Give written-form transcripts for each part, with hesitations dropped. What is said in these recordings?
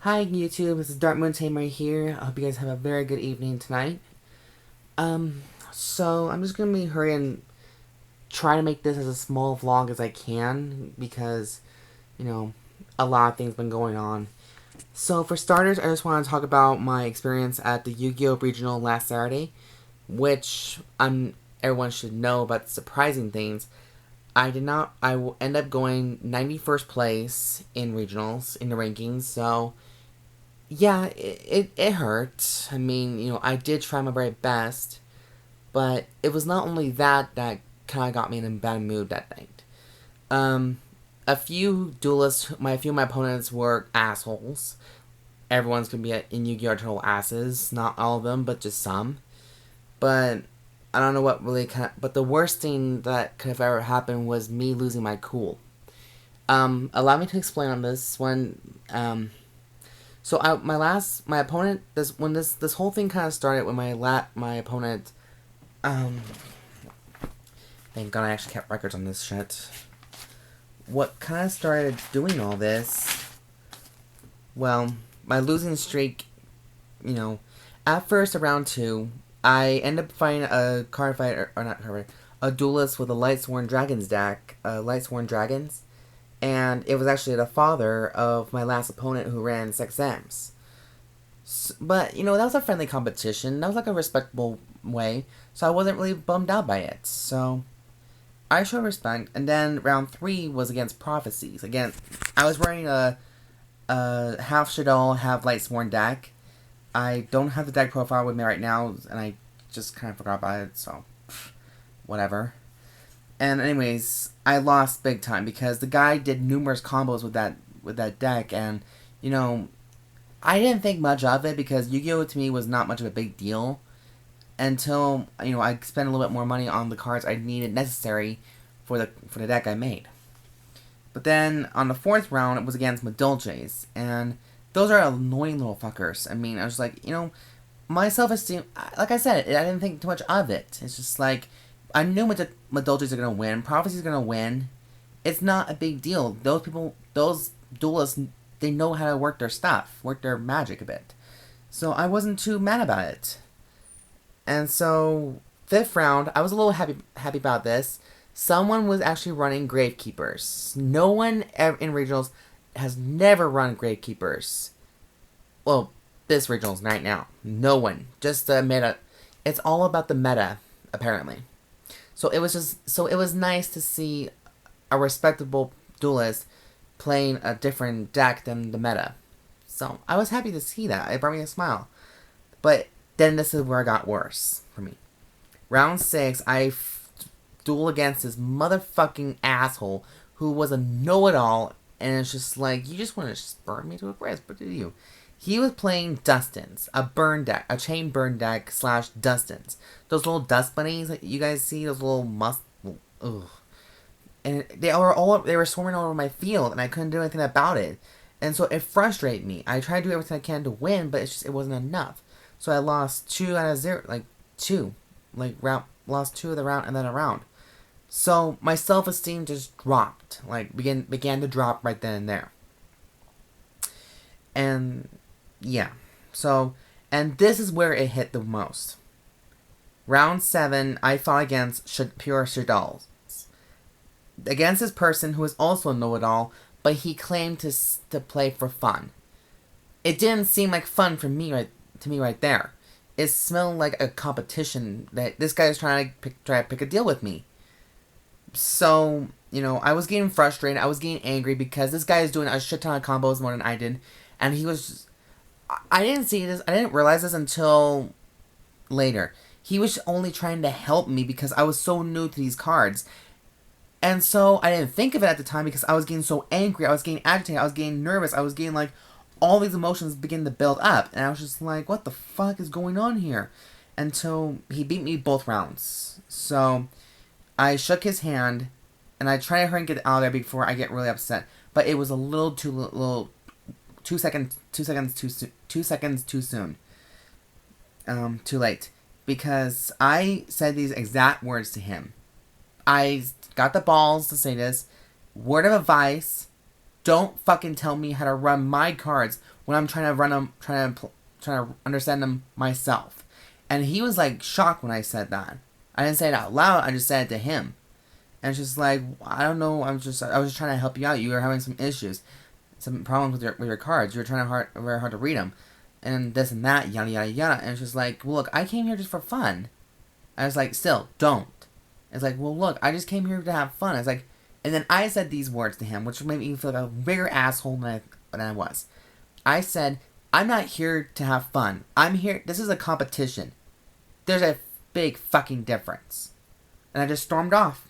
Hi YouTube, this is Dark Moon Tamer here. I hope you guys have a very good evening tonight. So I'm just gonna be hurrying and try to make this as a small vlog as I can because, you know, a lot of things been going on. So for starters, I just want to talk about my experience at the Yu-Gi-Oh! Regional last Saturday, which everyone should know about the surprising things. I did not. I will end up going 91st place in regionals in the rankings. So yeah, it hurt. I mean, I did try my very best, but it was not only that kind of got me in a bad mood that night. Um, a few duelists, a few of my opponents were assholes. Everyone's gonna be in Yu-Gi-Oh! Total asses. Not all of them, but just some. But I don't know what really but the worst thing that could have ever happened was me losing my cool. Allow me to explain on this one. So my opponent, this whole thing kind of started when my opponent, thank God I actually kept records on this shit. What kind of started doing all this? Well, my losing streak, at first around 2, I ended up fighting a card fighter, or not card fighter, a duelist with a Lightsworn Dragons deck, Lightsworn Dragons. And it was actually the father of my last opponent who ran 6Ms. But, that was a friendly competition. That was like a respectable way. So I wasn't really bummed out by it. So I showed respect. And then round 3 was against Prophecies. Again, I was running a half Shaddoll, half Lightsworn deck. I don't have the deck profile with me right now. And I just kind of forgot about it. So, whatever. And anyways, I lost big time because the guy did numerous combos with that deck, and I didn't think much of it because Yu-Gi-Oh! To me was not much of a big deal until I spent a little bit more money on the cards I needed necessary for the deck I made. But then on the 4th round, it was against Madolches, and those are annoying little fuckers. I mean, I was like, my self-esteem, like I said, I didn't think too much of it. It's just like, I knew Madolches are going to win. Prophecy's going to win. It's not a big deal. Those duelists, they know how to work their stuff, work their magic a bit. So I wasn't too mad about it. And so, 5th round, I was a little happy about this. Someone was actually running Gravekeepers. No one in regionals has never run Gravekeepers. Well, this regionals right now. No one. Just the meta. It's all about the meta, apparently. So it was nice to see a respectable duelist playing a different deck than the meta. So I was happy to see that. It brought me a smile. But then this is where it got worse for me. Round 6, I duel against this motherfucking asshole who was a know-it-all, and it's just like, you just want to spur me to a crisp, but do you? He was playing Dustins, a burn deck, a chain burn deck / Dustins. Those little dust bunnies that you guys see, those little ugh. And they were swarming all over my field, and I couldn't do anything about it. And so it frustrated me. I tried to do everything I can to win, but it wasn't enough. So I lost 2 out of 0, lost 2 of the round and then a round. So my self-esteem just dropped, began to drop right then and there. And yeah, so, and this is where it hit the most. Round 7, I fought against pure Shaddolls. Against this person who is also a know-it-all, but he claimed to play for fun. It didn't seem like fun to me right there. It smelled like a competition that this guy was trying to pick a deal with me. So, I was getting frustrated. I was getting angry because this guy is doing a shit ton of combos more than I did. And he was just, I didn't see this. I didn't realize this until later. He was only trying to help me because I was so new to these cards. And so I didn't think of it at the time because I was getting so angry. I was getting agitated. I was getting nervous. I was getting all these emotions begin to build up. And I was just like, what the fuck is going on here? Until he beat me both rounds. So I shook his hand and I tried to hurry and get out of there before I get really upset. But it was a little too 2 seconds too soon. Too late. Because I said these exact words to him. I got the balls to say this. Word of advice, Don't fucking tell me how to run my cards when I'm trying to run them, trying to understand them myself. And he was like shocked when I said that. I didn't say it out loud. I just said it to him. And it's just like, I don't know. I was just trying to help you out. You were having some issues, some problems with your cards. You were trying very hard to read them, and this and that, yada yada yada. And it's just like, well, look, I came here just for fun. I was like, still, don't. It's like, well, look, I just came here to have fun. It's like, and then I said these words to him, which made me feel like a bigger asshole than I was. I said, I'm not here to have fun. I'm here. This is a competition. There's a big fucking difference. And I just stormed off.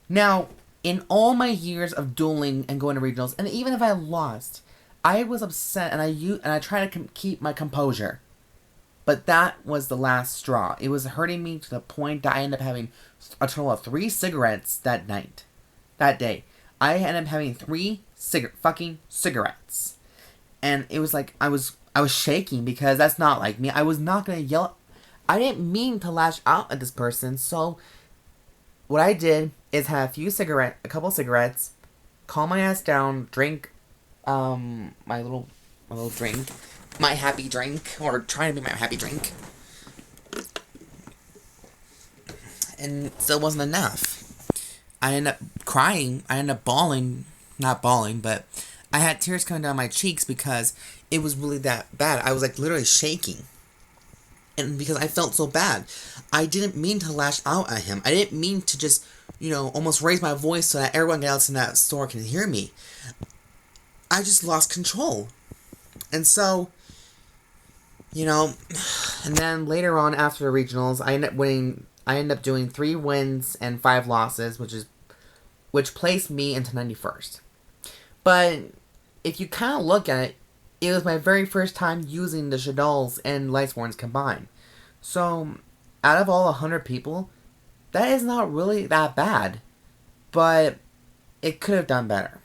Now, in all my years of dueling and going to regionals, and even if I lost, I was upset, and I tried to keep my composure. But that was the last straw. It was hurting me to the point that I ended up having a total of 3 cigarettes that day. I ended up having 3 fucking cigarettes. And it was like, I was shaking because that's not like me. I was not going to yell. I didn't mean to lash out at this person, so what I did is have a couple cigarettes, calm my ass down, drink, my little drink, my happy drink, or trying to be my happy drink, and still wasn't enough. I ended up crying. I ended up bawling, not bawling, but I had tears coming down my cheeks because it was really that bad. I was like literally shaking. And because I felt so bad. I didn't mean to lash out at him. I didn't mean to just, almost raise my voice so that everyone else in that store can hear me. I just lost control. And so, and then later on after the regionals, I ended up doing 3 wins and 5 losses, which placed me into 91st. But if you kind of look at it, it was my very first time using the Shaddolls and Lightsworns combined. So, out of all 100 people, that is not really that bad. But it could have done better.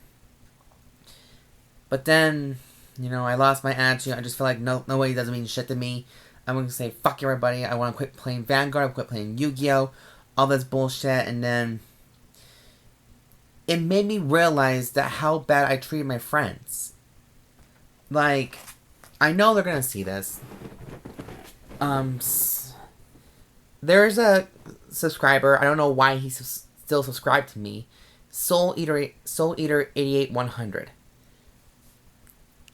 But then, I lost my attitude. I just feel like no way doesn't mean shit to me. I'm going to say, fuck everybody. I want to quit playing Vanguard. I quit playing Yu-Gi-Oh! All this bullshit. And then it made me realize that how bad I treated my friends. Like, I know they're gonna see this. There's a subscriber. I don't know why he's still subscribed to me. Soul Eater 88100.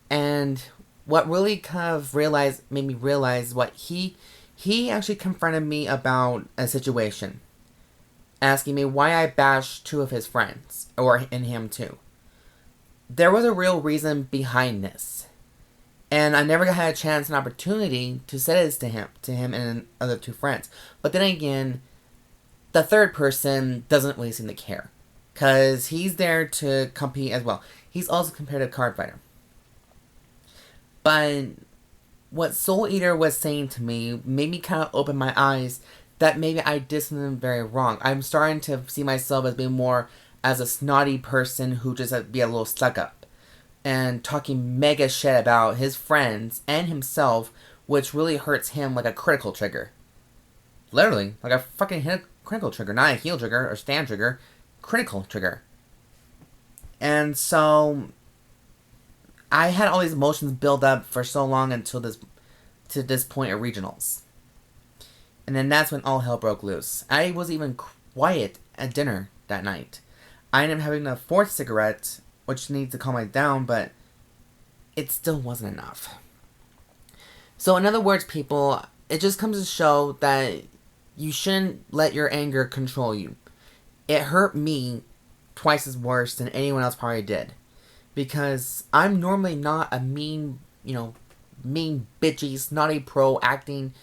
And what really kind of made me realize what he actually confronted me about a situation, asking me why I bashed 2 of his friends, and him too. There was a real reason behind this. And I never had a chance and opportunity to say this to him and other 2 friends. But then again, the third person doesn't really seem to care. Because he's there to compete as well. He's also a competitive card fighter. But what Soul Eater was saying to me made me kind of open my eyes that maybe I did something very wrong. I'm starting to see myself as being more as a snotty person who just be a little stuck up. And talking mega shit about his friends and himself, which really hurts him like a critical trigger. Literally, like a fucking hit critical trigger, not a heal trigger or stand trigger, critical trigger. And so, I had all these emotions build up for so long until this point at regionals. And then that's when all hell broke loose. I wasn't even quiet at dinner that night. I ended up having a 4th cigarette, which needs to calm it down, but it still wasn't enough. So in other words, people, it just comes to show that you shouldn't let your anger control you. It hurt me twice as worse than anyone else probably did. Because I'm normally not a mean, bitchy, snotty pro acting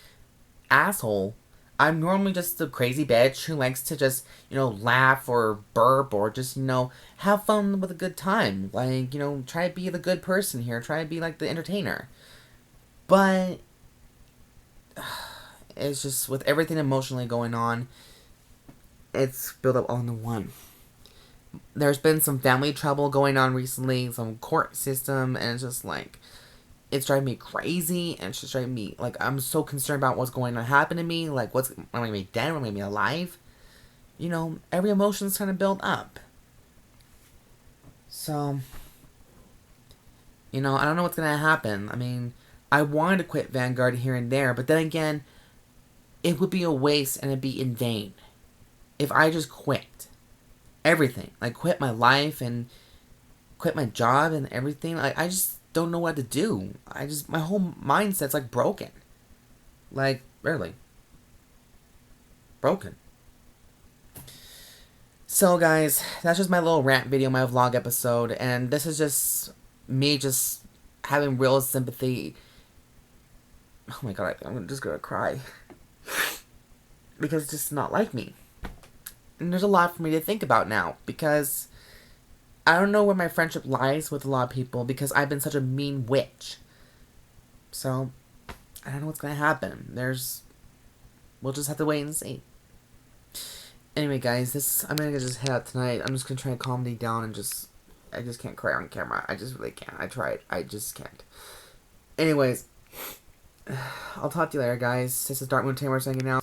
asshole. I'm normally just a crazy bitch who likes to just, laugh or burp or just, have fun with a good time. Like, try to be the good person here. Try to be like the entertainer. But it's just with everything emotionally going on, it's built up all into one. There's been some family trouble going on recently, some court system, and it's just like, it's driving me crazy, and it's just driving me, like, I'm so concerned about what's going to happen to me, like, am I going to be dead, am I going to be alive? Every emotion's kind of built up. So, I don't know what's gonna happen. I mean, I wanted to quit Vanguard here and there, but then again, it would be a waste and it'd be in vain if I just quit everything. Like, quit my life and quit my job and everything. Like, I just don't know what to do. My whole mindset's like broken. Like, really. Broken. So, guys, that's just my little rant video, my vlog episode, and this is just me just having real sympathy. Oh my god, I'm just gonna cry. Because it's just not like me. And there's a lot for me to think about now, because I don't know where my friendship lies with a lot of people, because I've been such a mean witch. So, I don't know what's gonna happen. We'll just have to wait and see. Anyway, guys, I'm gonna just head out tonight. I'm just gonna try to calm me down and I just can't cry on camera. I just really can't. I tried. I just can't. Anyways, I'll talk to you later, guys. This is Dark Moon Tamer saying out.